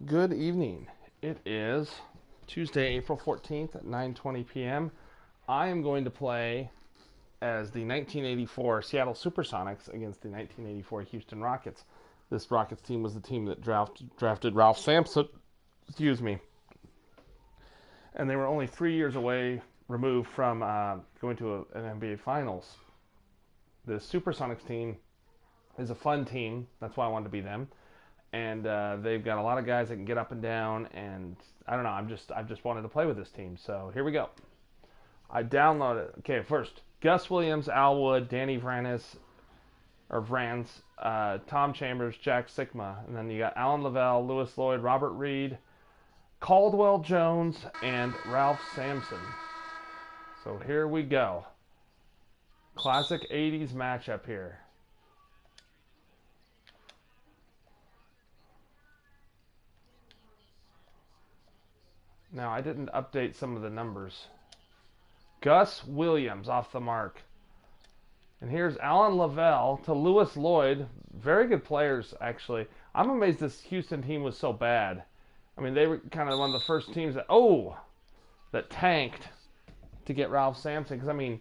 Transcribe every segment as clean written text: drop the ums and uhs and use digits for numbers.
Good evening. It is Tuesday, April 14th at 9:20 p.m. I am going to play as the 1984 Seattle Supersonics against the 1984 Houston Rockets. This Rockets team was the team that drafted Ralph Sampson, excuse me, and they were only 3 years away removed from going to an NBA Finals. The Supersonics team is a fun team. That's why I wanted to be them. And they've got a lot of guys that can get up and down. And I don't know. I've just wanted to play with this team. So here we go. I downloaded. Okay, first Gus Williams, Al Wood, Danny Vrans, Tom Chambers, Jack Sikma, and then you got Alan Lavelle, Lewis Lloyd, Robert Reed, Caldwell Jones, and Ralph Sampson. So here we go. Classic 80s matchup here. Now, I didn't update some of the numbers. Gus Williams off the mark. And here's Alan Lavelle to Lewis Lloyd. Very good players, actually. I'm amazed this Houston team was so bad. I mean, they were kind of one of the first teams that tanked to get Ralph Sampson. Because, I mean,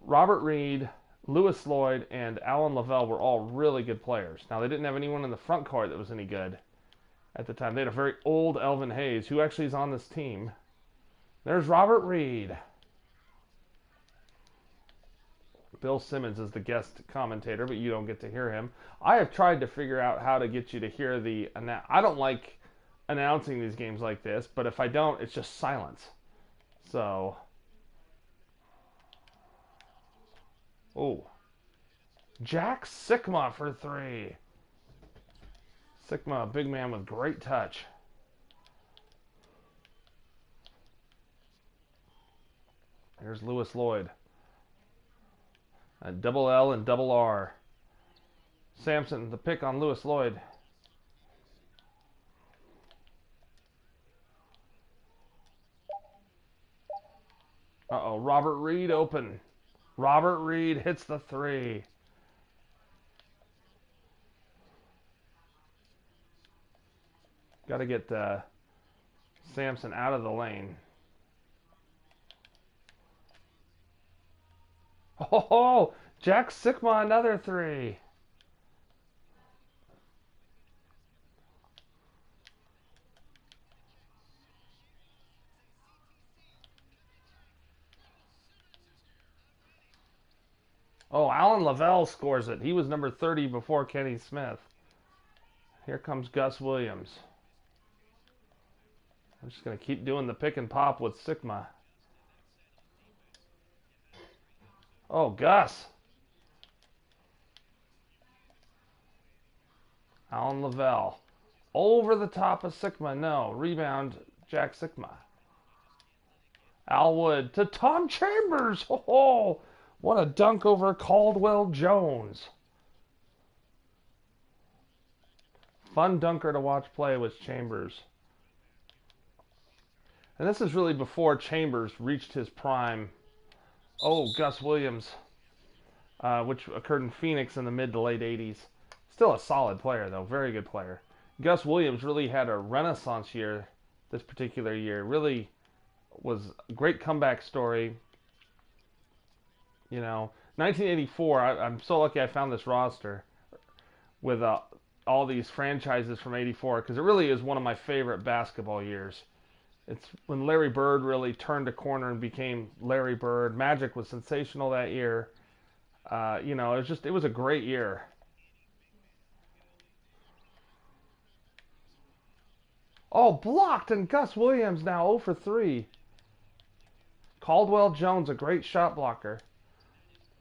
Robert Reed, Lewis Lloyd, and Alan Lavelle were all really good players. Now, they didn't have anyone in the front court that was any good at the time. They had a very old Elvin Hayes, who actually is on this team. There's Robert Reed. Bill Simmons is the guest commentator, but you don't get to hear him. I have tried to figure out how to get you to hear the... I don't like announcing these games like this, but if I don't, it's just silence. So... Oh. Jack Sikma for three. Sikma, a big man with great touch. Here's Lewis Lloyd. A double L and double R. Sampson, the pick on Lewis Lloyd. Uh-oh, Robert Reed open. Robert Reed hits the three. Got to get Sampson out of the lane. Oh, Jack Sikma, another three. Oh, Alan Lavelle scores it. He was number 30 before Kenny Smith. Here comes Gus Williams. I'm just going to keep doing the pick and pop with Sikma. Oh, Gus. Alan Lavelle. Over the top of Sikma. No. Rebound, Jack Sikma. Al Wood to Tom Chambers. Oh, what a dunk over Caldwell Jones. Fun dunker to watch play was Chambers. And this is really before Chambers reached his prime. Oh, Gus Williams, which occurred in Phoenix in the mid to late 80s. Still a solid player, though. Very good player. Gus Williams really had a renaissance year this particular year. Really was a great comeback story. You know, 1984, I'm so lucky I found this roster with all these franchises from 84 because it really is one of my favorite basketball years. It's when Larry Bird really turned a corner and became Larry Bird. Magic was sensational that year. You know, it was a great year. Oh, blocked, and Gus Williams now 0 for 3. Caldwell Jones, a great shot blocker.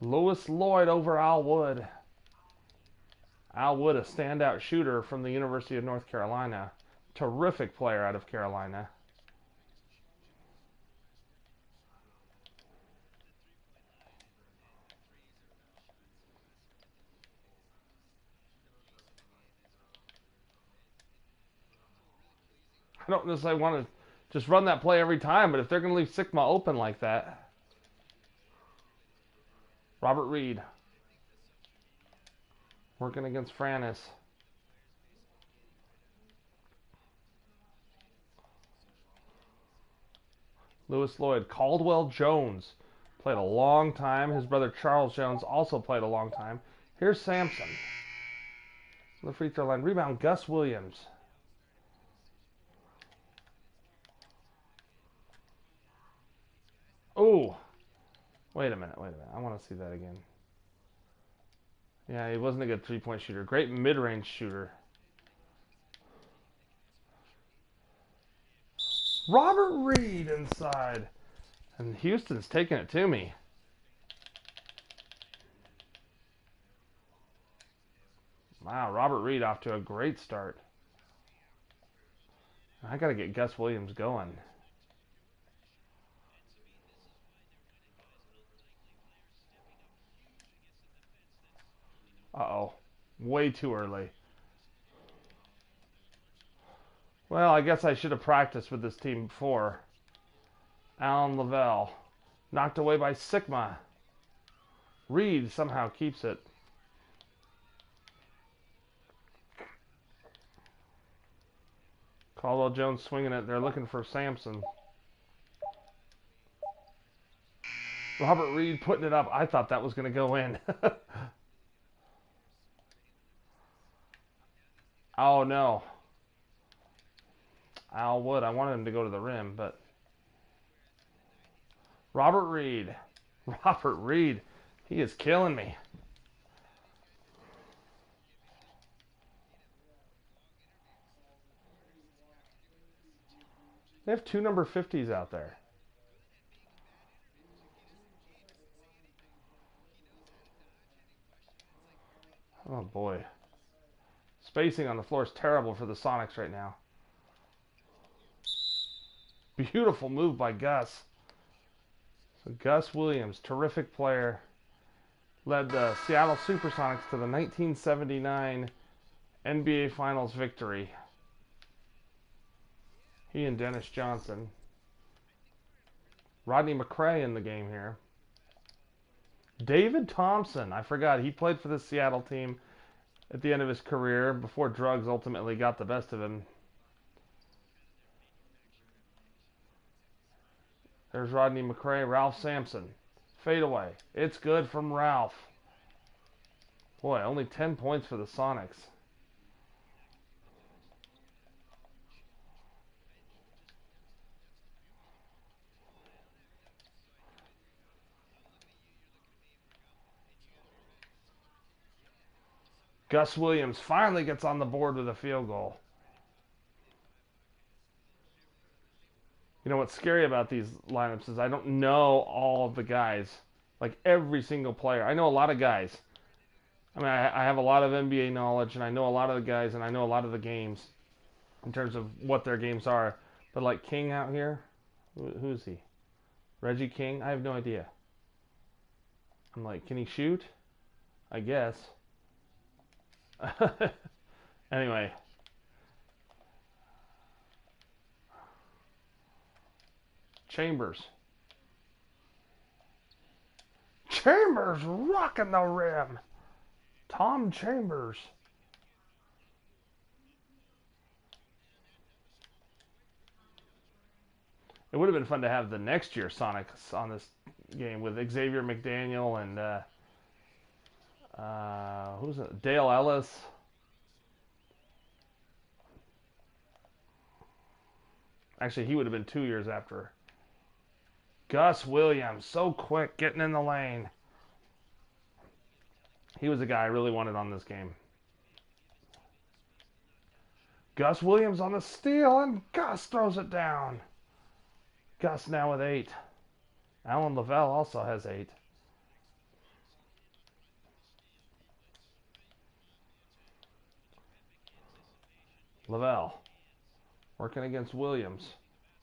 Lewis Lloyd over Al Wood. Al Wood, a standout shooter from the University of North Carolina. Terrific player out of Carolina. I don't necessarily want to just run that play every time, but if they're going to leave Sikma open like that. Robert Reed. Working against Franis. Lewis Lloyd. Caldwell Jones played a long time. His brother Charles Jones also played a long time. Here's Sampson. The free throw line. Rebound, Gus Williams. Oh, wait a minute. I want to see that again. Yeah, he wasn't a good three-point shooter. Great mid-range shooter. Robert Reed inside. And Houston's taking it to me. Wow, Robert Reed off to a great start. I got to get Gus Williams going. Uh-oh. Way too early. Well, I guess I should have practiced with this team before. Alan Lavelle. Knocked away by Sigma. Reed somehow keeps it. Caldwell Jones swinging it. They're looking for Sampson. Robert Reed putting it up. I thought that was going to go in. Oh, no. Al Wood. I wanted him to go to the rim, but... Robert Reed. Robert Reed. He is killing me. They have two number 50s out there. Oh, boy. Spacing on the floor is terrible for the Sonics right now. Beautiful move by Gus. So Gus Williams, terrific player, led the Seattle Supersonics to the 1979 NBA Finals victory. He and Dennis Johnson. Rodney McRae in the game here. David Thompson, I forgot, he played for the Seattle team at the end of his career before drugs ultimately got the best of him. There's Rodney McRae, Ralph Sampson. Fade away. It's good from Ralph. Boy, only 10 points for the Sonics. Gus Williams finally gets on the board with a field goal. You know what's scary about these lineups is I don't know all of the guys. Like every single player. I know a lot of guys. I mean, I have a lot of NBA knowledge, and I know a lot of the guys, and I know a lot of the games in terms of what their games are. But like King out here, who's he? Reggie King? I have no idea. I'm like, can he shoot? I guess. Anyway. Chambers rocking the rim. Tom Chambers. It would have been fun to have the next year Sonics on this game with Xavier McDaniel and who's it? Dale Ellis. Actually, he would have been 2 years after. Gus Williams, so quick, getting in the lane. He was the guy I really wanted on this game. Gus Williams on the steal, and Gus throws it down. Gus now with 8. Alan Lavelle also has 8. Lavelle working against Williams.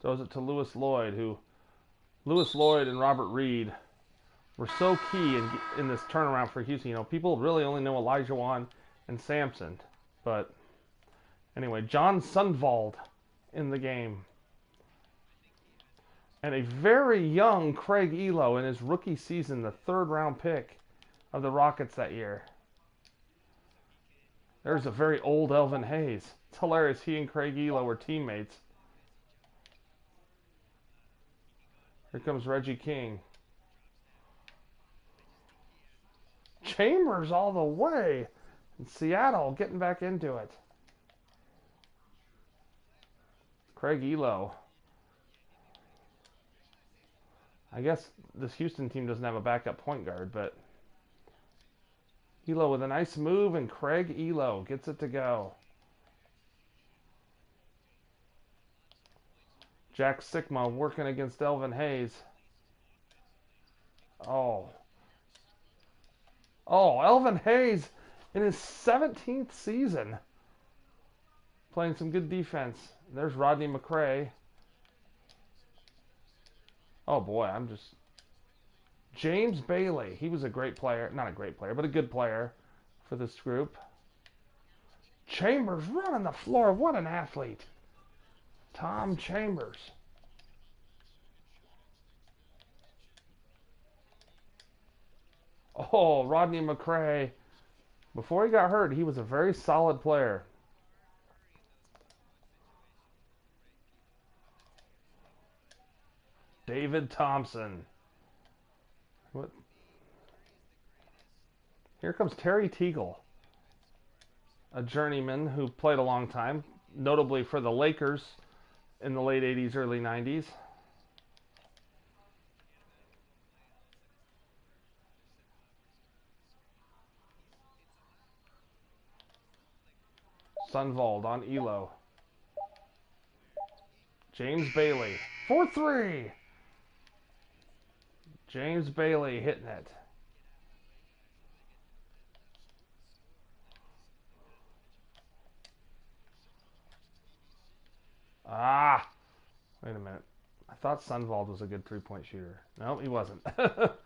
Throws it to Lewis Lloyd, Lewis Lloyd and Robert Reed were so key in this turnaround for Houston. You know, people really only know Elijah Wan and Sampson. But anyway, John Sundvald in the game. And a very young Craig Elo in his rookie season, the 3rd round pick of the Rockets that year. There's a very old Elvin Hayes. It's hilarious. He and Craig Elo were teammates. Here comes Reggie King. Chambers all the way. And Seattle getting back into it. Craig Elo. I guess this Houston team doesn't have a backup point guard, but Elo with a nice move, and Craig Elo gets it to go. Jack Sigma working against Elvin Hayes. Oh. Oh, Elvin Hayes in his 17th season. Playing some good defense. There's Rodney McCray. Oh boy, I'm just... James Bailey. He was a great player. Not a great player, but a good player for this group. Chambers running the floor. What an athlete. Tom Chambers. Oh, Rodney McCray. Before he got hurt, he was a very solid player. David Thompson. What? Here comes Terry Teagle, a journeyman who played a long time, notably for the Lakers in the late 80s, early 90s. Sunvold on Elo. James Bailey. 4-3. James Bailey hitting it. Ah! Wait a minute. I thought Sunvold was a good three-point shooter. No, he wasn't. At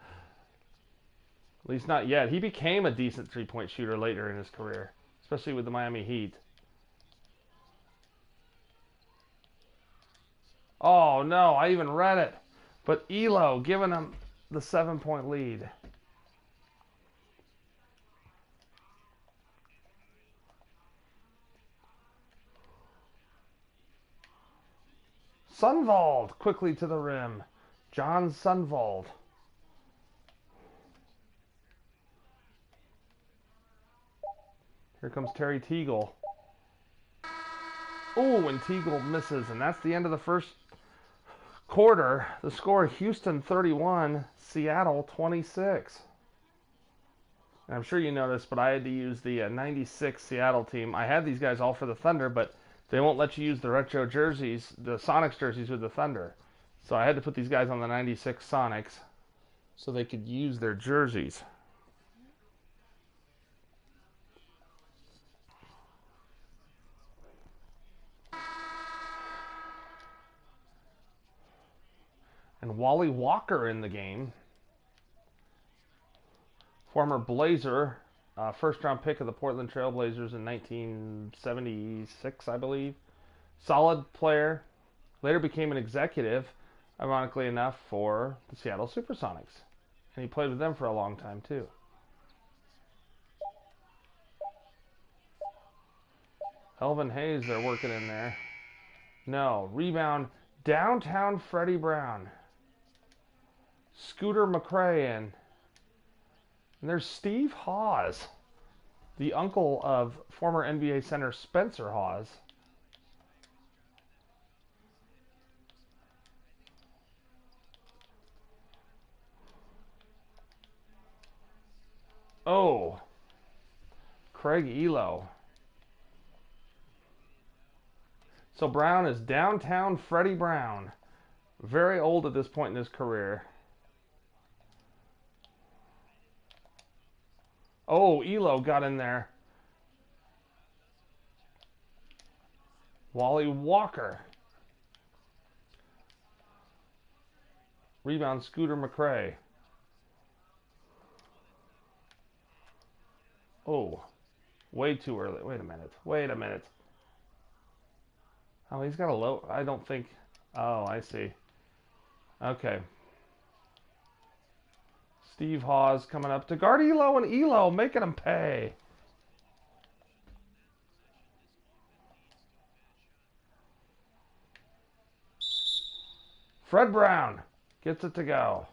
least not yet. He became a decent three-point shooter later in his career, especially with the Miami Heat. Oh, no, I even read it. But Elo giving him the 7-point lead. Sunvold quickly to the rim. John Sunvold. Here comes Terry Teagle. Oh, and Teagle misses, and that's the end of the first quarter. The score, Houston 31, Seattle 26. And I'm sure you noticed, but I had to use the 96 Seattle team. I had these guys all for the Thunder, but they won't let you use the retro jerseys, the Sonics jerseys with the Thunder. So I had to put these guys on the 96 Sonics so they could use their jerseys. And Wally Walker in the game. Former Blazer, first-round pick of the Portland Trail Blazers in 1976, I believe. Solid player. Later became an executive, ironically enough, for the Seattle Supersonics. And he played with them for a long time, too. Elvin Hayes, they're working in there. No. Rebound. Downtown Freddie Brown. Scooter McCray in. And there's Steve Hawes, the uncle of former NBA center Spencer Hawes. Oh, Craig Elo. So Brown is downtown Freddie Brown. Very old at this point in his career. Oh, Elo got in there. Wally Walker. Rebound, Scooter McCray. Oh, way too early. Wait a minute. Wait a minute. Oh, he's got a low... I don't think... Oh, I see. Okay. Steve Hawes coming up to guard Elo, and Elo making him pay. Fred Brown. Gets it to go.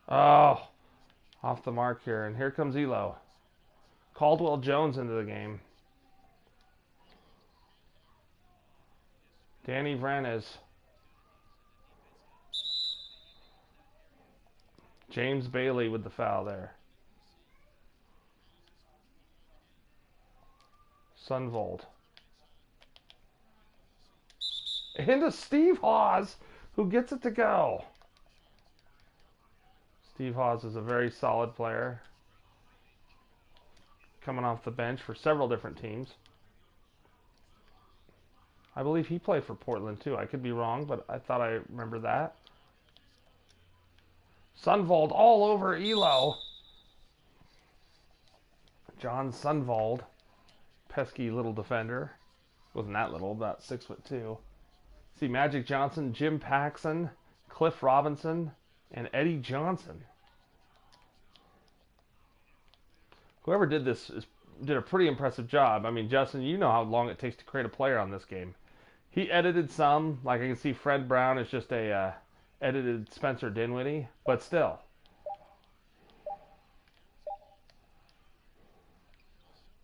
Oh, off the mark here. And here comes Elo. Caldwell Jones into the game. Danny Vranes. James Bailey with the foul there. Sunvold. Into Steve Hawes, who gets it to go. Steve Hawes is a very solid player. Coming off the bench for several different teams. I believe he played for Portland too. I could be wrong, but I thought I remember that. Sunvold all over Elo. John Sunvold. Pesky little defender. Wasn't that little, about 6'2". See Magic Johnson, Jim Paxson, Cliff Robinson, and Eddie Johnson. Whoever did this did a pretty impressive job. I mean, Justin, you know how long it takes to create a player on this game. He edited some, like I can see Fred Brown is just a edited Spencer Dinwiddie, but still.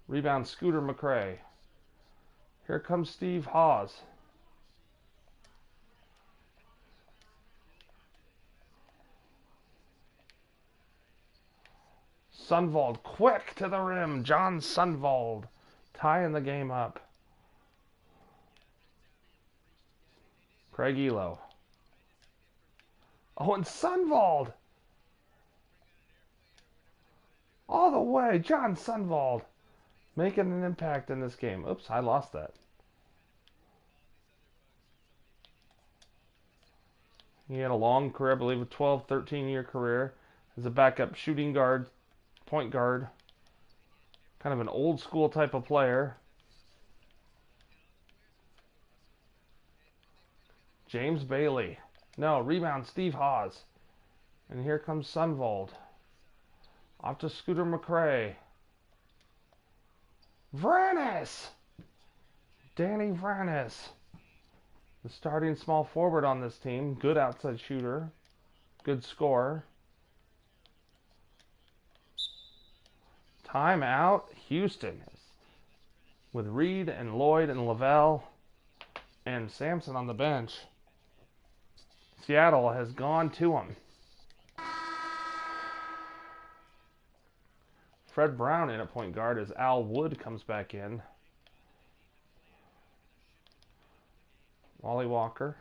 Rebound Scooter McRae. Here comes Steve Hawes. Sunvold quick to the rim. John Sunvold tying the game up. Craig Elo. Oh, and Sunvold. All the way. John Sunvold making an impact in this game. Oops, I lost that. He had a long career, I believe a 12, 13-year career as a backup shooting guard, point guard. Kind of an old school type of player. James Bailey. No, rebound Steve Hawes. And here comes Sunvold. Off to Scooter McRae. Vranes! Danny Vranes. The starting small forward on this team. Good outside shooter. Good scorer. Timeout, Houston. With Reed and Lloyd and Lavelle and Sampson on the bench. Seattle has gone to him. Fred Brown in at point guard as Al Wood comes back in. Wally Walker.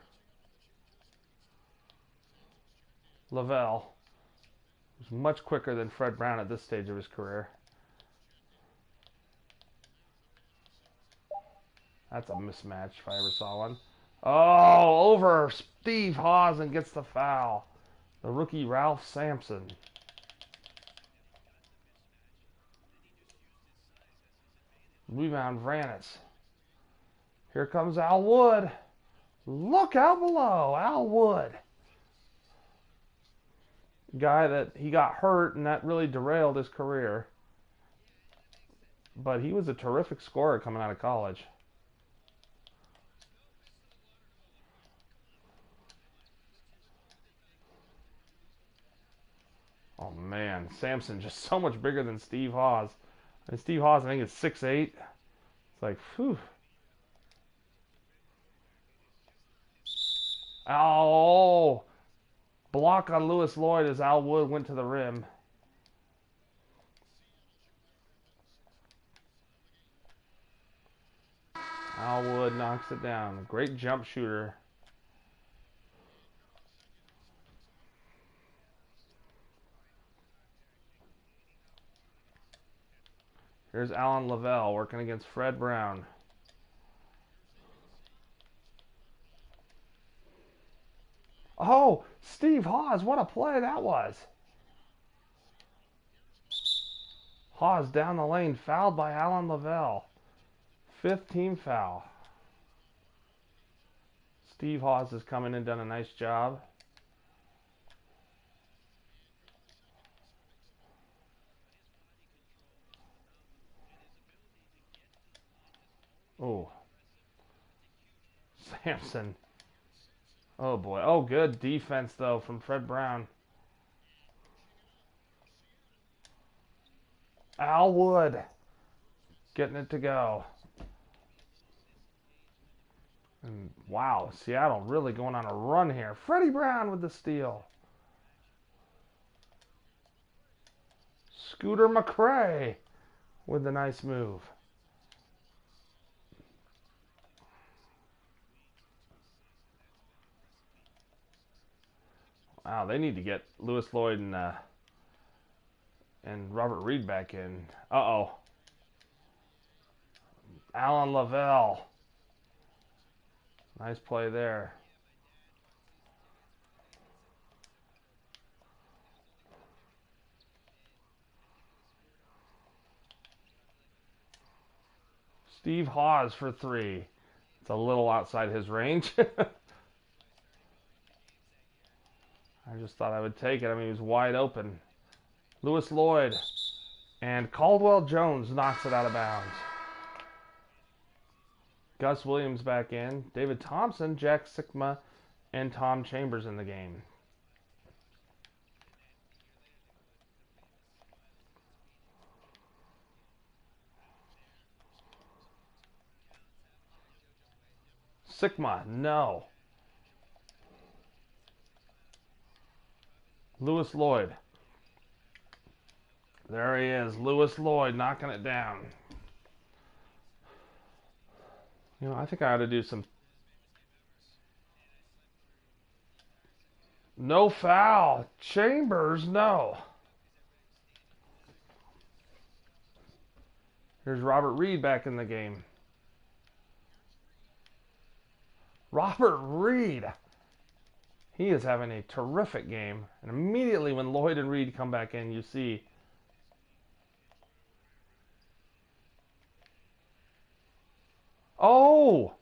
Lavelle, who's much quicker than Fred Brown at this stage of his career. That's a mismatch if I ever saw one. Oh, over Steve Hawes and gets the foul. The rookie Ralph Sampson. Rebound Vranes. Here comes Al Wood. Look out below, Al Wood. Guy that he got hurt and that really derailed his career. But he was a terrific scorer coming out of college. Oh man, Sampson just so much bigger than Steve Hawes. And Steve Hawes, I think, is 6'8". It's like, whew. Oh, block on Lewis Lloyd as Al Wood went to the rim. Al Wood knocks it down. Great jump shooter. Here's Alan Lavelle working against Fred Brown. Oh, Steve Hawes, what a play that was. Hawes down the lane, fouled by Alan Lavelle. 5th team foul. Steve Hawes has come in and done a nice job. Oh, Sampson. Oh boy. Oh, good defense though from Fred Brown. Al Wood getting it to go. And wow, Seattle really going on a run here. Freddie Brown with the steal. Scooter McCrae with the nice move. Wow, they need to get Lewis Lloyd and Robert Reed back in. Uh-oh. Alan Lavelle. Nice play there. Steve Hawes for three. It's a little outside his range. I just thought I would take it. I mean, he was wide open. Lewis Lloyd. And Caldwell Jones knocks it out of bounds. Gus Williams back in. David Thompson, Jack Sikma, and Tom Chambers in the game. Sikma, no. Lewis Lloyd. There he is. Lewis Lloyd knocking it down. You know, I think I ought to do some... No foul. Chambers, no. Here's Robert Reed back in the game. Robert Reed. He is having a terrific game. And immediately when Lloyd and Reed come back in, you see... Oh!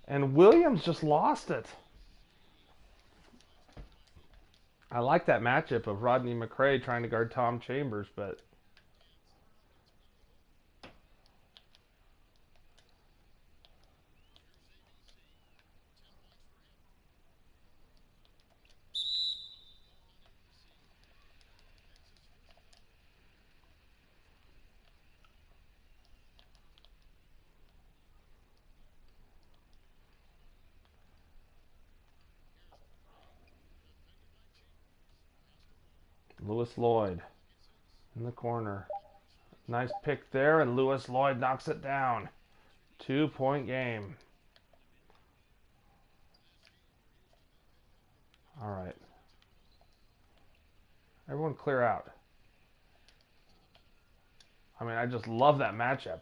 And Williams just lost it. I like that matchup of Rodney McCrae trying to guard Tom Chambers, but... Lewis Lloyd in the corner. Nice pick there, and Lewis Lloyd knocks it down. 2-point game. All right. Everyone clear out. I mean, I just love that matchup.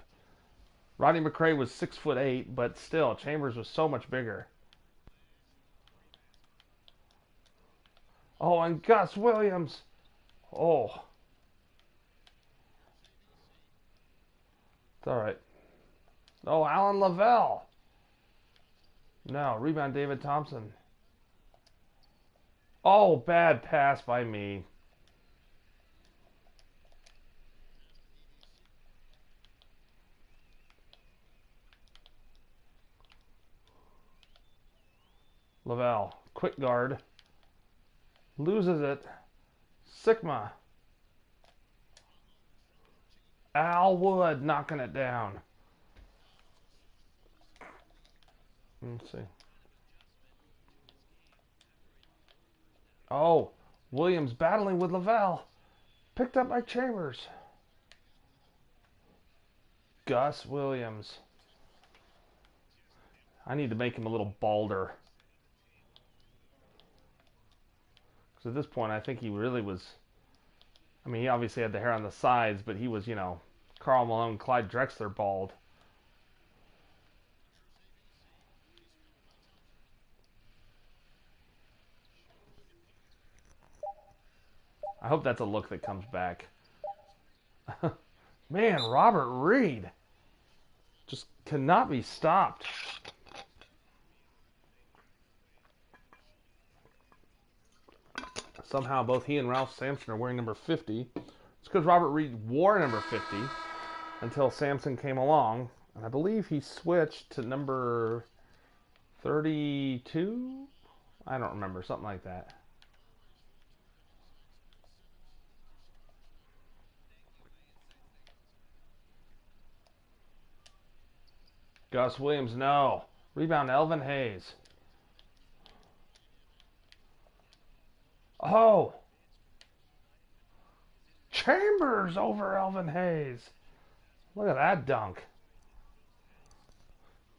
Rodney McCrae was 6'8", but still, Chambers was so much bigger. Oh, and Gus Williams. Oh. It's all right. Oh, Alan Lavelle. No, rebound David Thompson. Oh, bad pass by me. Lavelle, quick guard. Loses it. Sikma. Al Wood knocking it down. Let's see. Oh, Williams battling with Lavelle. Picked up by Chambers. Gus Williams. I need to make him a little balder. Because at this point, I think he really was... I mean, he obviously had the hair on the sides, but he was, you know, Karl Malone, Clyde Drexler bald. I hope that's a look that comes back. Man, Robert Reed just cannot be stopped. Somehow both he and Ralph Sampson are wearing number 50. It's because Robert Reed wore number 50 until Sampson came along. And I believe he switched to number 32? I don't remember. Something like that. Gus Williams, no. Rebound, Elvin Hayes. Oh! Chambers over Elvin Hayes. Look at that dunk.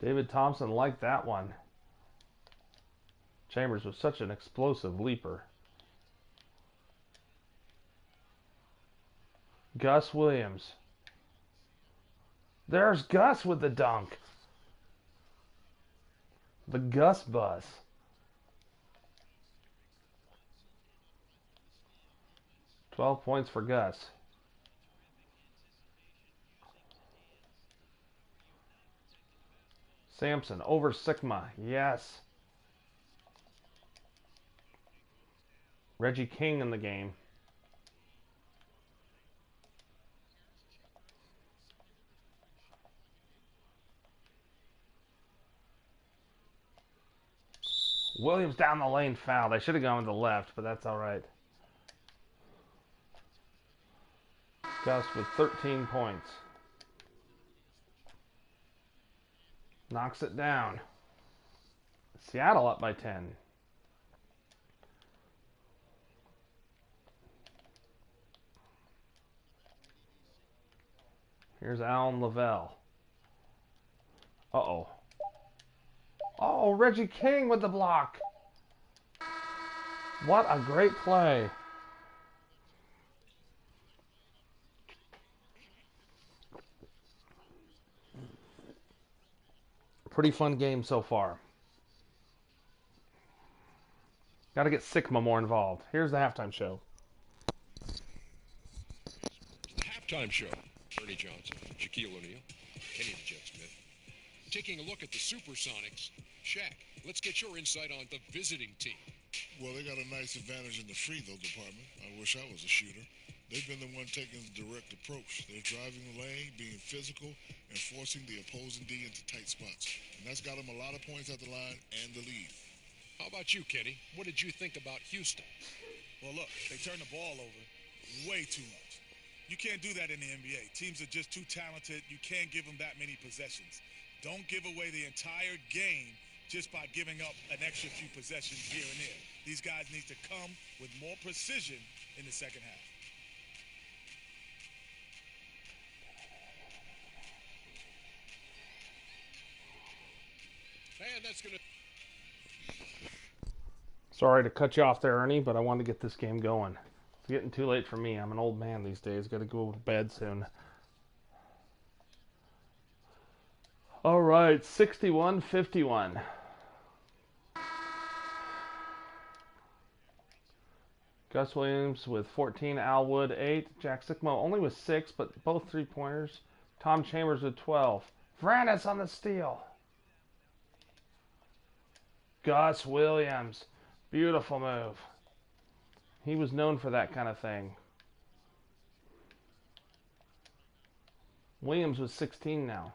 David Thompson liked that one. Chambers was such an explosive leaper. Gus Williams. There's Gus with the dunk. The Gus bus. "12 points for Gus. Sampson over Sigma. Yes. Reggie King in the game. Williams down the lane fouled. I should have gone with the left, but that's all right. Gus with 13 points. Knocks it down. Seattle up by 10. Here's Alan Lavelle. Uh-oh. Oh, Reggie King with the block. What a great play. Pretty fun game so far. Got to get Sigma more involved. Here's the halftime show. The halftime show. Bernie Johnson, Shaquille O'Neal, Kenny the Jet Smith. Taking a look at the Supersonics. Shaq, let's get your insight on the visiting team. Well, they got a nice advantage in the free throw department. I wish I was a shooter. They've been the one taking the direct approach. They're driving the lane, being physical, and forcing the opposing D into tight spots. And that's got them a lot of points at the line and the lead. How about you, Kenny? What did you think about Houston? Well, look, they turn the ball over way too much. You can't do that in the NBA. Teams are just too talented. You can't give them that many possessions. Don't give away the entire game just by giving up an extra few possessions here and there. These guys need to come with more precision in the second half. And that's going to... Sorry to cut you off there, Ernie, but I wanted to get this game going. It's getting too late for me. I'm an old man these days. Got to go to bed soon. All right, 61-51. Gus Williams with 14, Al Wood 8, Jack Sigma only with 6, but both three-pointers. Tom Chambers with 12. Vranis on the steal. Gus Williams, beautiful move. He was known for that kind of thing. Williams was 16 now.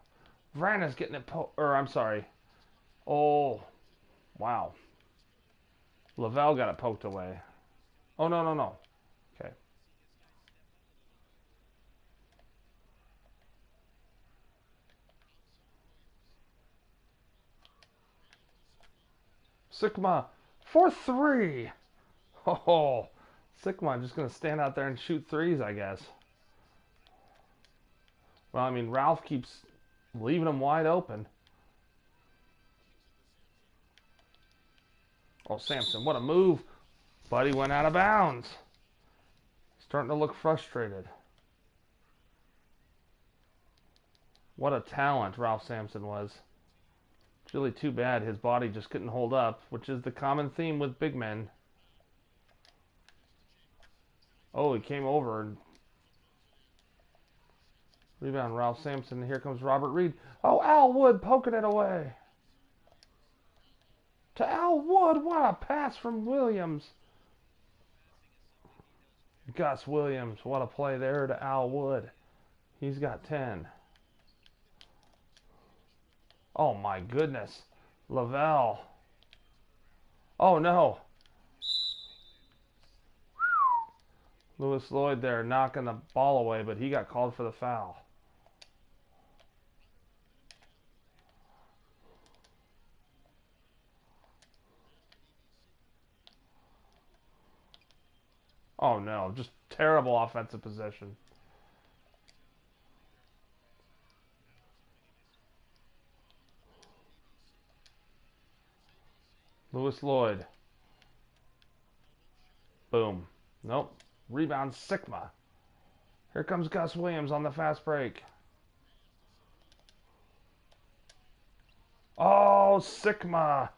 Vranis getting it I'm sorry. Oh, wow. Lavelle got it poked away. Oh, no. Okay. Sigma for 3. Oh, Sigma just going to stand out there and shoot threes, I guess. Well, I mean, Ralph keeps leaving him wide open. Oh, Sampson, what a move. But he went out of bounds. Starting to look frustrated. What a talent Ralph Sampson was. It's really too bad his body just couldn't hold up, which is the common theme with big men. Oh, he came over and rebound Ralph Sampson. Here comes Robert Reed. Oh, Al Wood poking it away. To Al Wood. What a pass from Williams. Gus Williams. What a play there to Al Wood. He's got 10. Oh, my goodness. Lavelle. Oh no. Lewis Lloyd there knocking the ball away, but he got called for the foul. Oh no, just terrible offensive possession. Lewis Lloyd. Boom. Nope. Rebound Sigma. Here comes Gus Williams on the fast break. Oh, Sigma.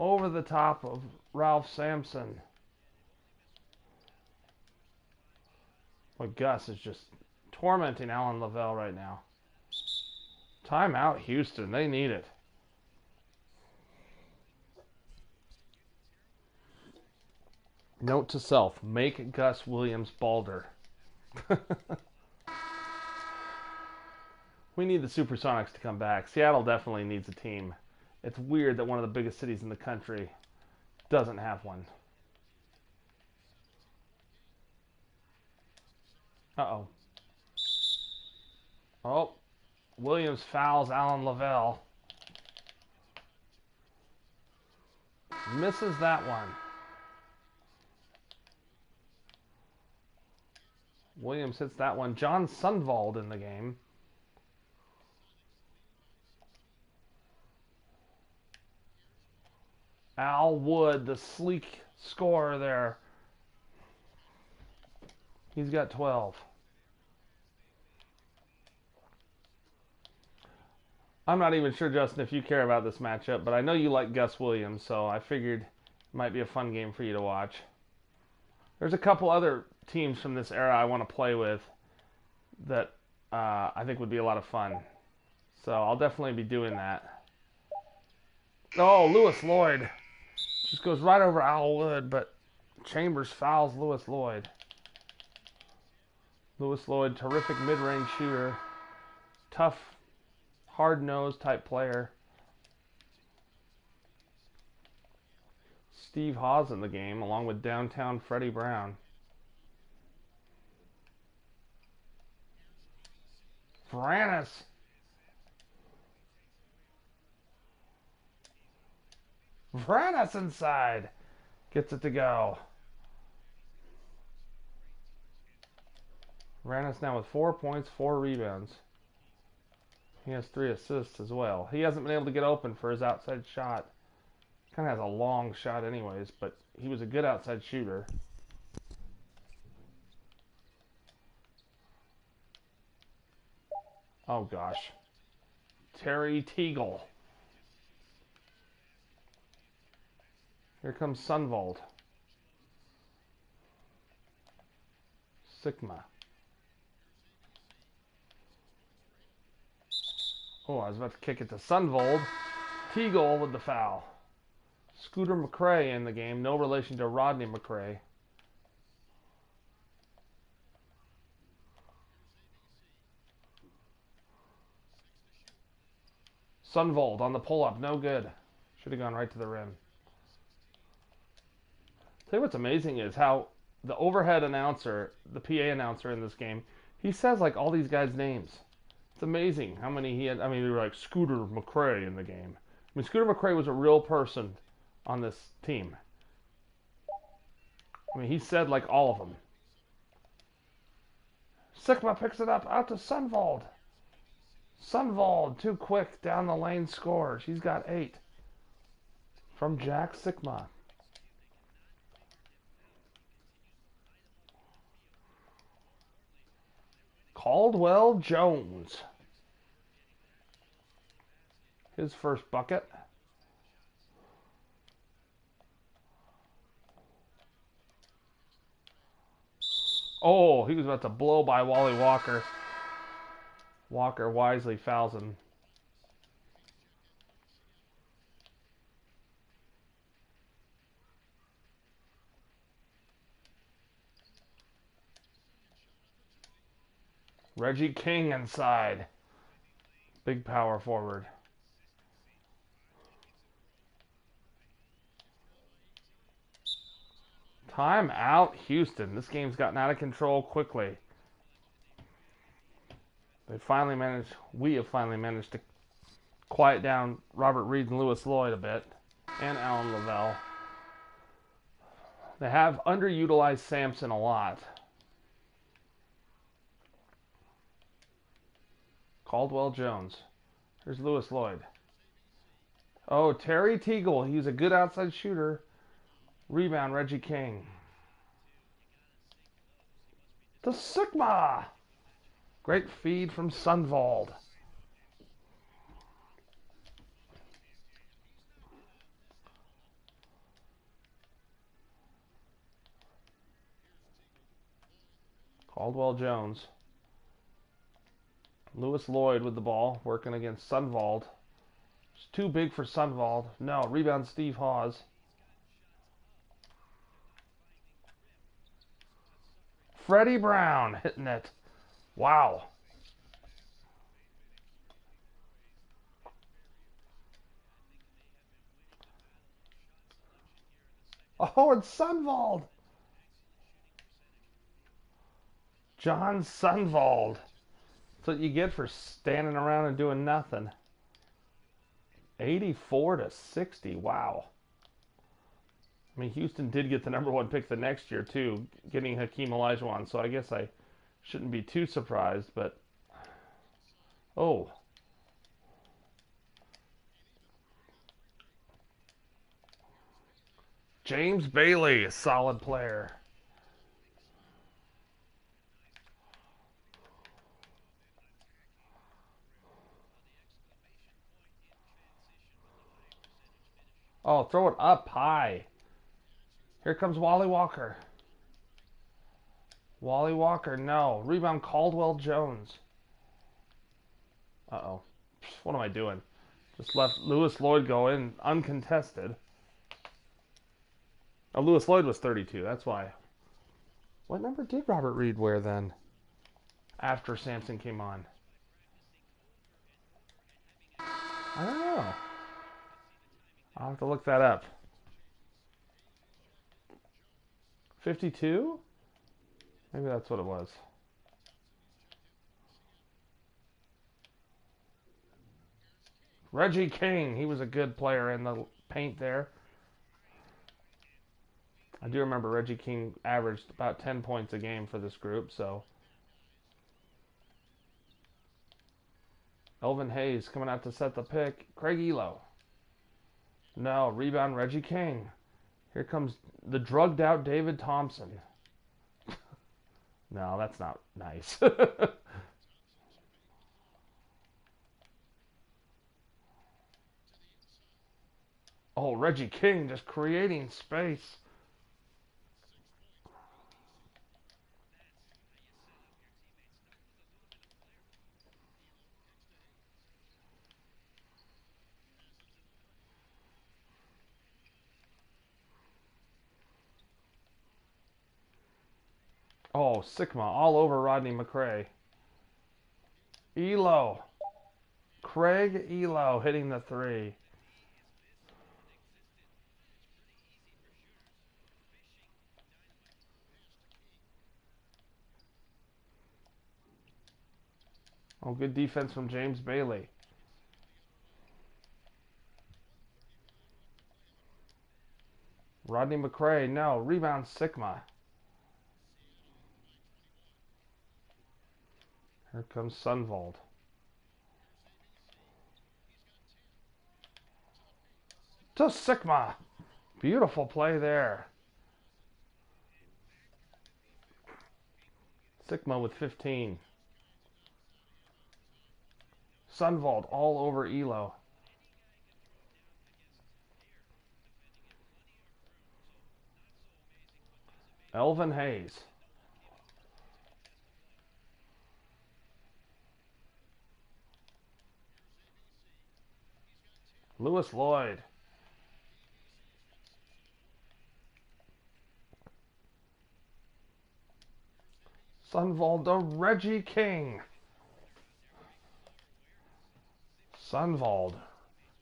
Over the top of Ralph Sampson. Boy, Gus is just tormenting Alan Lavelle right now. Timeout, Houston. They need it. Note to self, make Gus Williams balder. We need the Supersonics to come back. Seattle definitely needs a team. It's weird that one of the biggest cities in the country doesn't have one. Uh-oh. Oh, Williams fouls Alan Lavelle. Misses that one. Williams hits that one. John Sundvald in the game. Al Wood, the sleek scorer there. He's got 12. I'm not even sure, Justin, if you care about this matchup, but I know you like Gus Williams, so I figured it might be a fun game for you to watch. There's a couple other teams from this era I want to play with that I think would be a lot of fun. So I'll definitely be doing that. Oh, Lewis Lloyd. Just goes right over Al Wood, but Chambers fouls Lewis Lloyd. Lewis Lloyd, terrific mid-range shooter. Tough, hard-nosed type player. Steve Hawes in the game, along with downtown Freddie Brown. Vranis. Vranis inside. Gets it to go. Vranis now with 4 points, 4 rebounds. He has 3 assists as well. He hasn't been able to get open for his outside shot. Kind of has a long shot anyways, but he was a good outside shooter. Oh gosh. Terry Teagle. Here comes Sundvald. Sigma. Oh, I was about to kick it to Sundvald. Teagle with the foul. Scooter McRae in the game. No relation to Rodney McRae. Sundvald on the pull-up. No good. Should have gone right to the rim. Tell you what's amazing is how the overhead announcer, the PA announcer in this game, he says like all these guys' names. It's amazing how many he had. I mean, they were like Scooter McRae in the game. I mean, Scooter McRae was a real person on this team. I mean, he said like all of them. Sigma picks it up out to Sundvald. Sundvald, too quick, down the lane scores. He's got 8. From Jack Sigma. Caldwell Jones. His first bucket. Oh, he was about to blow by Wally Walker. Walker wisely fouls him. Reggie King inside. Big power forward. Time out, Houston. This game's gotten out of control quickly. We have finally managed to quiet down Robert Reed and Lewis Lloyd a bit, and Alan Lavelle. They have underutilized Sampson a lot. Caldwell Jones. Here's Lewis Lloyd. Oh, Terry Teagle. He's a good outside shooter. Rebound, Reggie King. To Sigma. Great feed from Sundvold. Caldwell Jones. Lewis Lloyd with the ball, working against Sundvold. It's too big for Sundvold. No, rebound Steve Hawes. Freddie Brown hitting it. Wow. Oh, it's Sundvold. John Sundvold. That's what you get for standing around and doing nothing. 84-60. Wow. I mean, Houston did get the #1 pick the next year, too, getting Hakeem Olajuwon, so I guess I shouldn't be too surprised, but... Oh. James Bailey, a solid player. Oh, throw it up high. Here comes Wally Walker. Wally Walker, no. Rebound Caldwell Jones. Uh-oh. What am I doing? Just left Lewis Lloyd go in uncontested. Oh, Lewis Lloyd was 32. That's why. What number did Robert Reed wear then? After Sampson came on. I don't know. I'll have to look that up. 52? Maybe that's what it was. Reggie King. He was a good player in the paint there. I do remember Reggie King averaged about 10 points a game for this group, so. Elvin Hayes coming out to set the pick. Craig Elo. No, rebound Reggie King. Here comes the drugged out David Thompson. No, that's not nice. Oh, Reggie King just creating space. Oh, Sigma all over Rodney McRae. Elo. Craig Elo hitting the three. Oh, good defense from James Bailey. Rodney McRae, no. Rebound Sigma. Here comes Sundvold. To Sigma. Beautiful play there. Sigma with 15. Sundvold all over Elo. Elvin Hayes. Lewis Lloyd. Sundvold to Reggie King. Sundvold.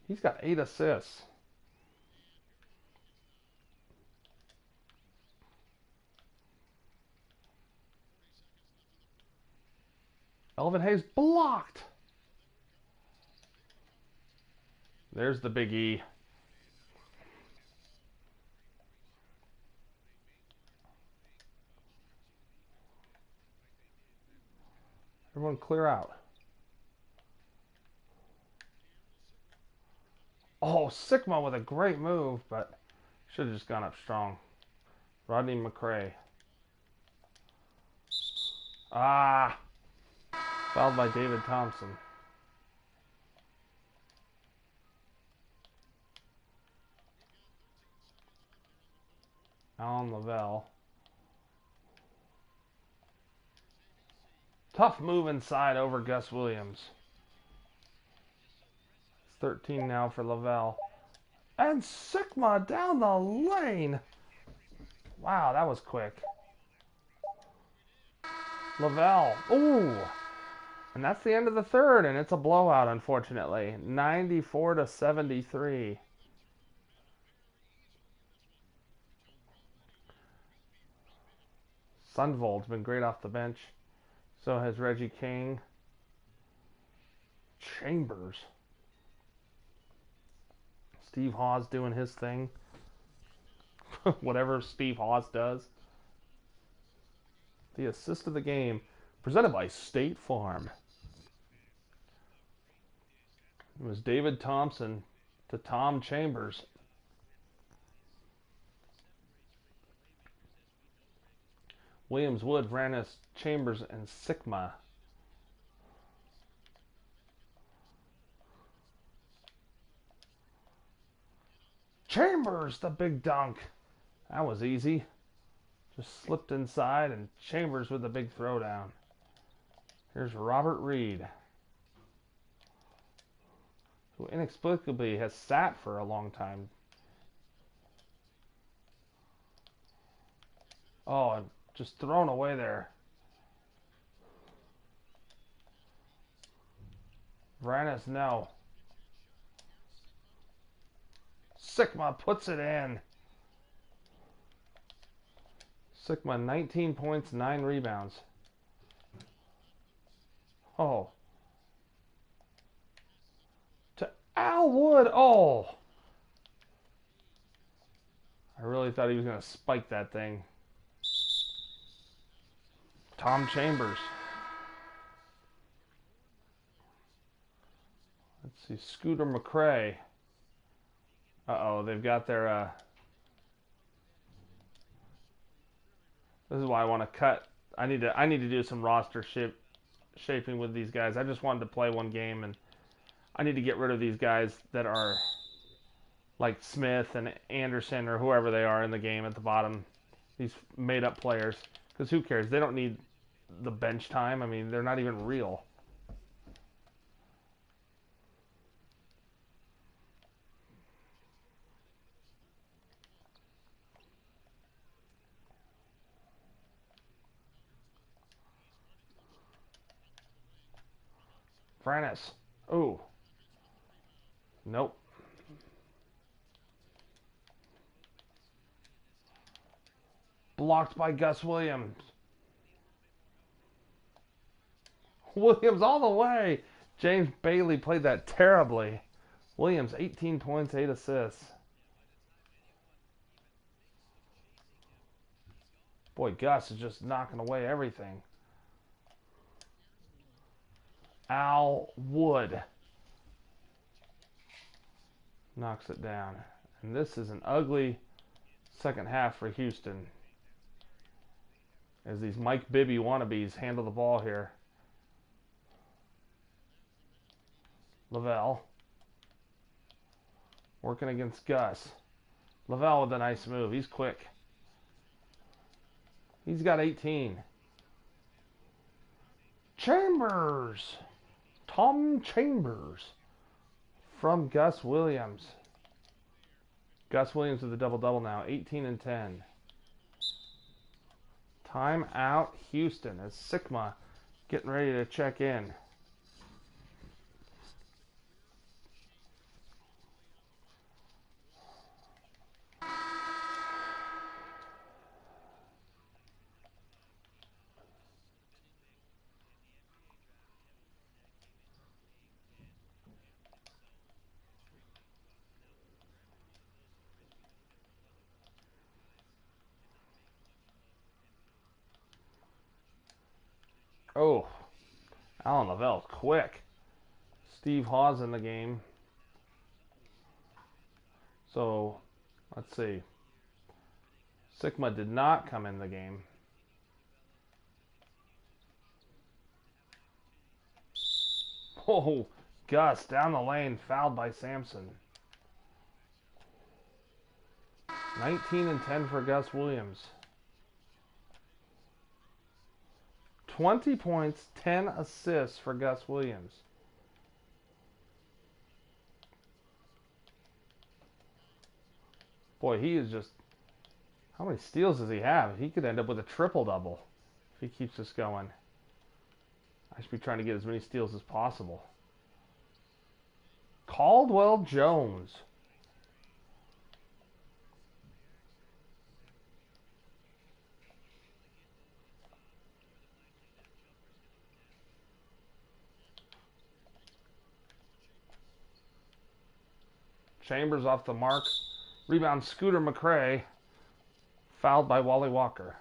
He's got 8 assists. Elvin Hayes blocked. There's the Big E. Everyone clear out. Oh, Sigma with a great move, but should have just gone up strong. Rodney McRae. Ah! Fouled by David Thompson. Alan Lavelle. Tough move inside over Gus Williams. It's 13 now for Lavelle. And Sigma down the lane. Wow, that was quick. Lavelle. Ooh. And that's the end of the third, and it's a blowout, unfortunately. 94-73. Sundvold's been great off the bench. So has Reggie King. Chambers. Steve Hawes doing his thing. Whatever Steve Hawes does. The assist of the game, presented by State Farm. It was David Thompson to Tom Chambers. Williams, Wood, Vranis, Chambers, and Sigma. Chambers, the big dunk. That was easy. Just slipped inside, and Chambers with the big throwdown. Here's Robert Reed, who inexplicably has sat for a long time. Oh, just thrown away there. Vranis, no. Sigma puts it in. Sigma, 19 points, 9 rebounds. Oh. To Al Wood. Oh. I really thought he was going to spike that thing. Tom Chambers. Let's see. Scooter McRae. Uh-oh, they've got their... This is why I want to cut. I need to do some roster shaping with these guys. I just wanted to play one game, and I need to get rid of these guys that are like Smith and Anderson or whoever they are in the game at the bottom. These made-up players. Because who cares? They don't need the bench time. I mean, they're not even real. Vranis. Ooh. Nope. Blocked by Gus Williams. Williams all the way. James Bailey played that terribly. Williams, 18 points, 8 assists. Boy, Gus is just knocking away everything. Al Wood knocks it down. And this is an ugly second half for Houston, as these Mike Bibby wannabes handle the ball here. Lavelle working against Gus. Lavelle with a nice move. He's quick. He's got 18. Chambers. Tom Chambers from Gus Williams. Gus Williams with a double-double now. 18 and 10. Timeout Houston as Sigma getting ready to check in. Oh, Alan Lavelle's quick. Steve Hawes in the game. So, let's see. Sigma did not come in the game. Oh, Gus down the lane, fouled by Sampson. 19 and 10 for Gus Williams. 20 points, 10 assists for Gus Williams. Boy, he is just... How many steals does he have? He could end up with a triple-double if he keeps this going. I should be trying to get as many steals as possible. Caldwell Jones. Chambers off the mark. Rebound, Scooter McRae. Fouled by Wally Walker.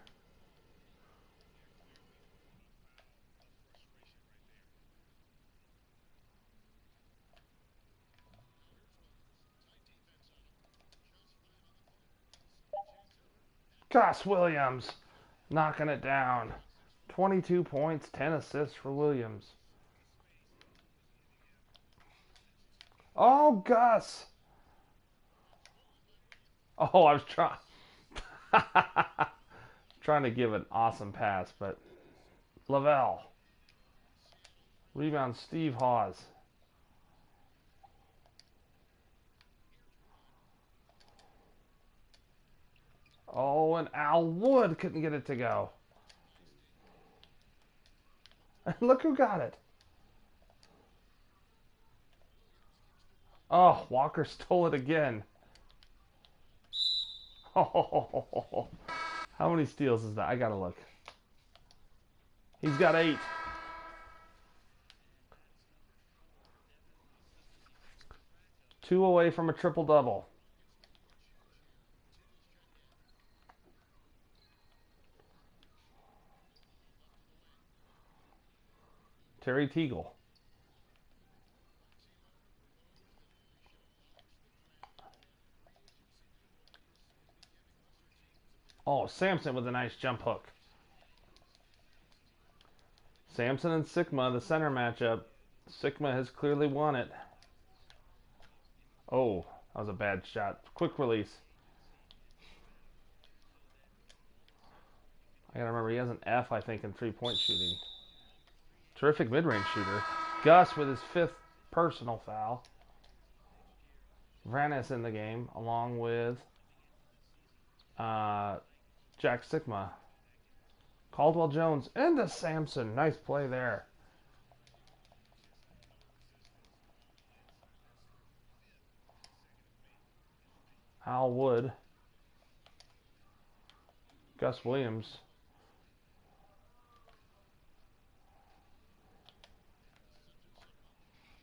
Gus Williams knocking it down. 22 points, 10 assists for Williams. Oh, Gus! Oh, I was trying to give an awesome pass, but Lavelle. Rebound, Steve Hawes. Oh, and Al Wood couldn't get it to go. And look who got it. Oh, Walker stole it again. Oh, how many steals is that? I gotta look. He's got 8. Two away from a triple-double. Terry Teagle. Oh, Sampson with a nice jump hook. Sampson and Sigma, the center matchup. Sigma has clearly won it. Oh, that was a bad shot. Quick release. I gotta remember, he has an F, I think, in three-point shooting. Terrific mid-range shooter. Gus with his 5th personal foul. Vranis in the game, along with Jack Sigma. Caldwell Jones into Sampson. Nice play there. Al Wood. Gus Williams.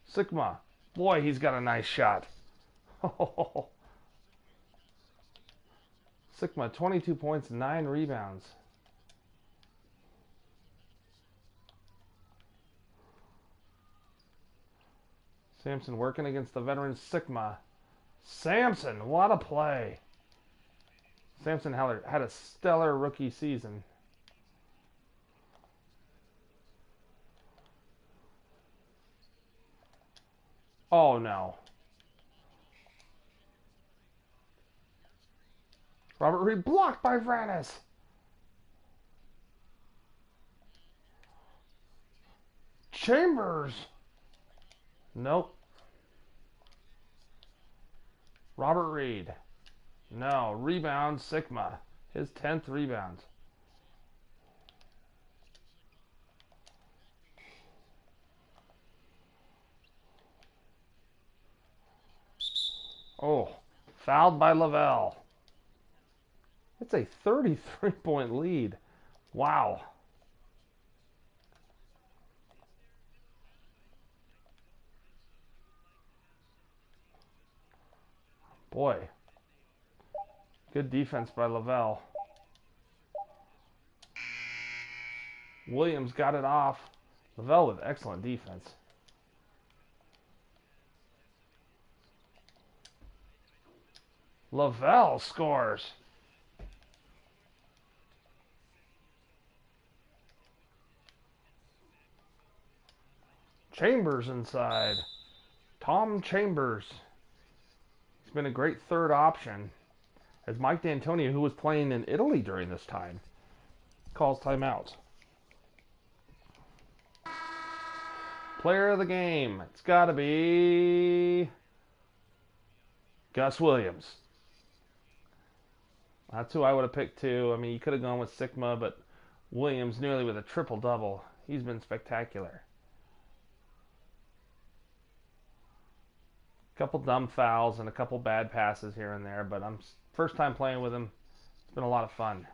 Sigma. Boy, he's got a nice shot. Sigma, 22 points, 9 rebounds. Sampson working against the veteran Sigma. Sampson, what a play. Sampson had a stellar rookie season. Oh, no. Robert Reed blocked by Vranis. Chambers. Nope. Robert Reed. No. Rebound, Sigma. His 10th rebound. Oh, fouled by Lavelle. It's a 33-point lead. Wow. Boy. Good defense by Lavelle. Williams got it off. Lavelle with excellent defense. Lavelle scores. Chambers inside. Tom Chambers. He's been a great third option. As Mike D'Antonio, who was playing in Italy during this time, calls timeout. Player of the game. It's got to be Gus Williams. That's who I would have picked too. I mean, you could have gone with Sigma, but Williams nearly with a triple-double. He's been spectacular. A couple dumb fouls and a couple bad passes here and there, but I'm first time playing with him. It's been a lot of fun.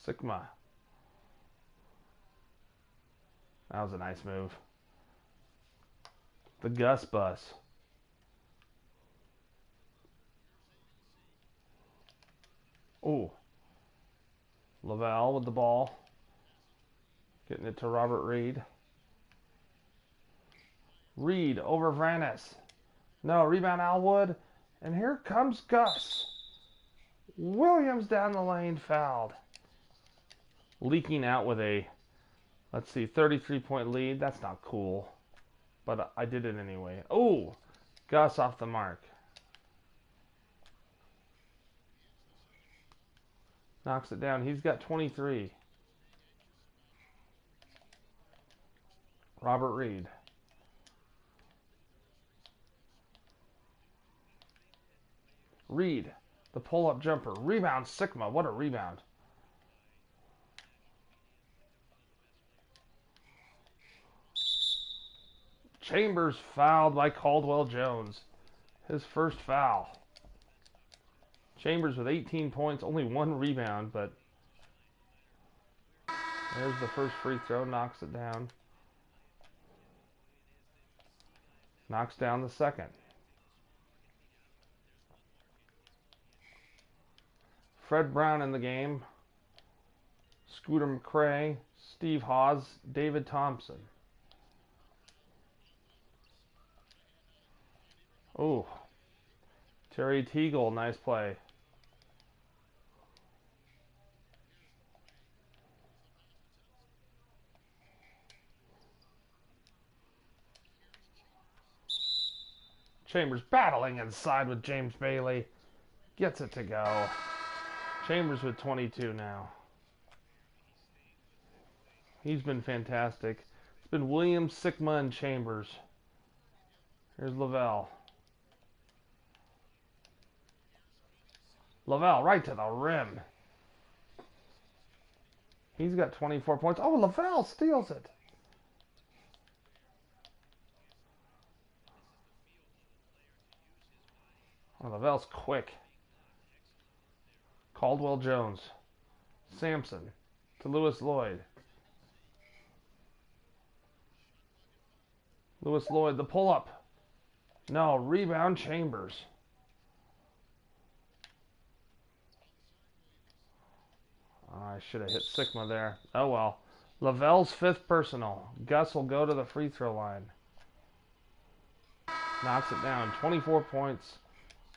Sigma. That was a nice move. The Gus bus. Ooh. Lavelle with the ball. Getting it to Robert Reed. Reed over Vranis. No, rebound Alwood. And here comes Gus. Williams down the lane fouled. Leaking out with a, let's see, 33-point lead. That's not cool. But I did it anyway. Oh, Gus off the mark. Knocks it down. He's got 23. Robert Reed. Reed, the pull-up jumper. Rebound, Sigma. What a rebound. Chambers fouled by Caldwell Jones. His first foul. Chambers with 18 points, only one rebound, but there's the first free throw, knocks it down. Knocks down the second. Fred Brown in the game. Scooter McCrae, Steve Hawes, David Thompson. Oh, Terry Teagle, nice play. Chambers battling inside with James Bailey. Gets it to go. Chambers with 22 now. He's been fantastic. It's been Williams, Sigma, and Chambers. Here's Lavelle. Lavelle right to the rim. He's got 24 points. Oh, Lavelle steals it. Oh, Lavelle's quick. Caldwell Jones. Sampson to Lewis Lloyd. Lewis Lloyd, the pull-up. No, rebound Chambers. Oh, I should have hit Sigma there. Oh well. Lavelle's fifth personal. Gus will go to the free throw line. Knocks it down. 24 points.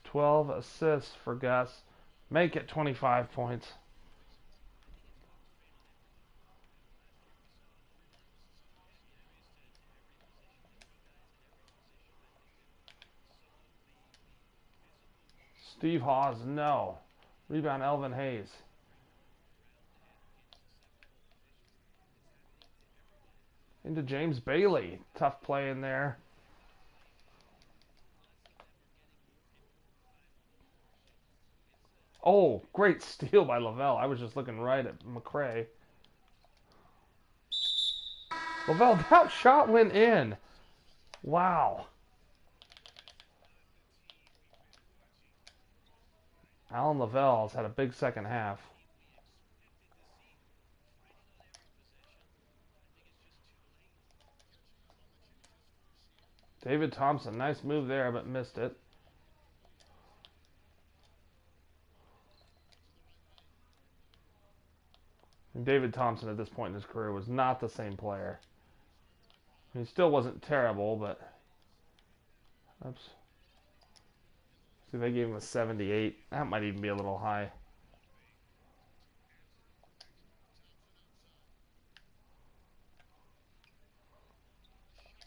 12 assists for Gus. Make it 25 points. Steve Hawes, no. Rebound Elvin Hayes. Into James Bailey. Tough play in there. Oh, great steal by Lavelle. I was just looking right at McCrae. Lavelle, that shot went in. Wow. Alan Lavelle's had a big second half. David Thompson, nice move there, but missed it. David Thompson at this point in his career was not the same player. He still wasn't terrible, but... Oops. See, they gave him a 78. That might even be a little high.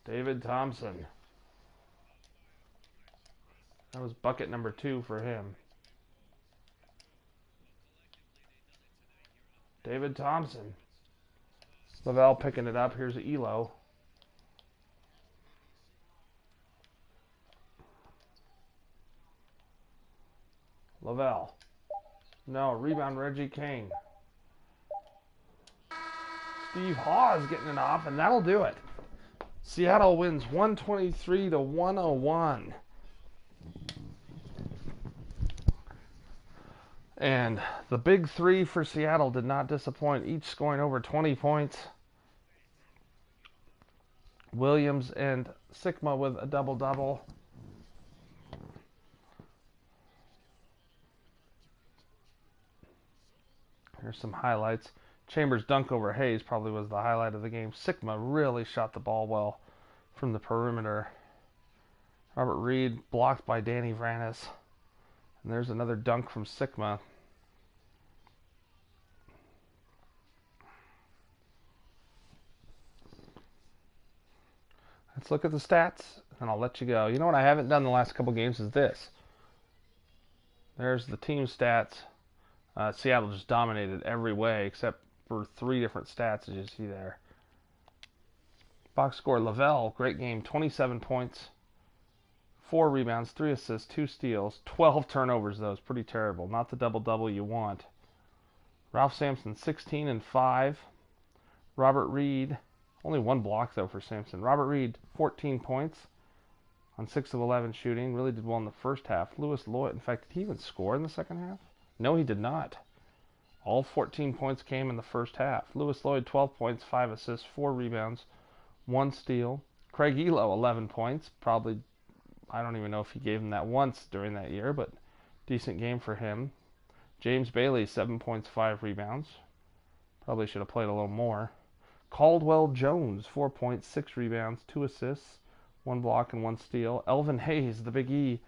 David Thompson. That was bucket number 2 for him. David Thompson. Lavelle picking it up. Here's Elo. Lavelle. No, rebound Reggie King. Steve Hawes getting it off, and that'll do it. Seattle wins 123-101. And the big three for Seattle did not disappoint, each scoring over 20 points. Williams and Sigma with a double-double. Here's some highlights. Chambers' dunk over Hayes probably was the highlight of the game. Sigma really shot the ball well from the perimeter. Robert Reed blocked by Danny Vranis. And there's another dunk from Sigma. Let's look at the stats, and I'll let you go. You know what I haven't done the last couple games is this. There's the team stats. Seattle just dominated every way except for 3 different stats, as you see there. Box score, Lavelle, great game, 27 points, 4 rebounds, 3 assists, 2 steals, 12 turnovers, though. It's pretty terrible. Not the double-double you want. Ralph Sampson, 16 and 5. Robert Reed, only 1 block, though, for Sampson. Robert Reed, 14 points on 6 of 11 shooting. Really did well in the first half. Lewis Lloyd, in fact, did he even score in the second half? No, he did not. All 14 points came in the first half. Lewis Lloyd, 12 points, 5 assists, 4 rebounds, 1 steal. Craig Elo, 11 points. Probably, I don't even know if he gave him that once during that year, but decent game for him. James Bailey, 7 points, 5 rebounds. Probably should have played a little more. Caldwell Jones, 4 points, 6 rebounds, 2 assists, 1 block, and 1 steal. Elvin Hayes, the Big E,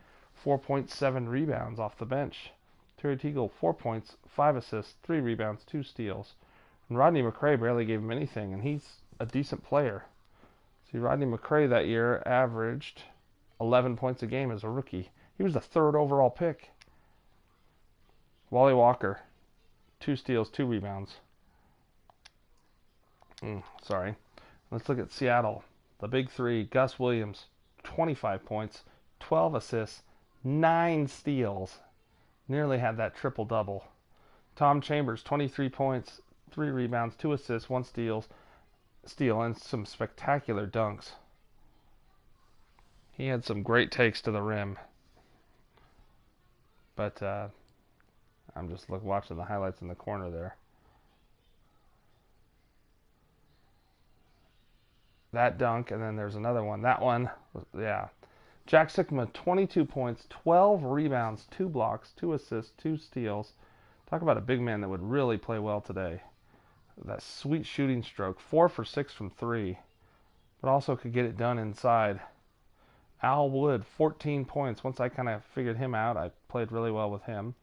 4.7 rebounds off the bench. Terry Teagle, 4 points, 5 assists, 3 rebounds, 2 steals. And Rodney McRae barely gave him anything, and he's a decent player. See, Rodney McRae that year averaged 11 points a game as a rookie. He was the 3rd overall pick. Wally Walker, 2 steals, 2 rebounds. Sorry. Let's look at Seattle. The big three, Gus Williams, 25 points, 12 assists, 9 steals. Nearly had that triple-double. Tom Chambers, 23 points, 3 rebounds, 2 assists, 1 steal, and some spectacular dunks. He had some great takes to the rim. But I'm just watching the highlights in the corner there. That dunk, and then there's another one. That one, yeah. Jack Sigma, 22 points, 12 rebounds, 2 blocks, 2 assists, 2 steals. Talk about a big man that would really play well today. That sweet shooting stroke, 4 for 6 from 3, but also could get it done inside. Al Wood, 14 points. Once I kind of figured him out, I played really well with him.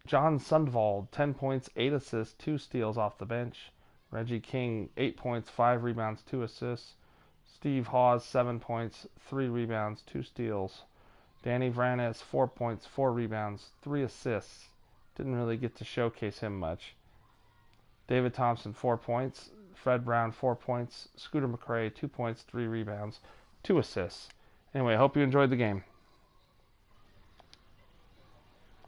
John Sundvald, 10 points, 8 assists, 2 steals off the bench. Reggie King, 8 points, 5 rebounds, 2 assists. Steve Hawes, 7 points, 3 rebounds, 2 steals. Danny Vranis, 4 points, 4 rebounds, 3 assists. Didn't really get to showcase him much. David Thompson, 4 points. Fred Brown, 4 points. Scooter McRae, 2 points, 3 rebounds, 2 assists. Anyway, I hope you enjoyed the game.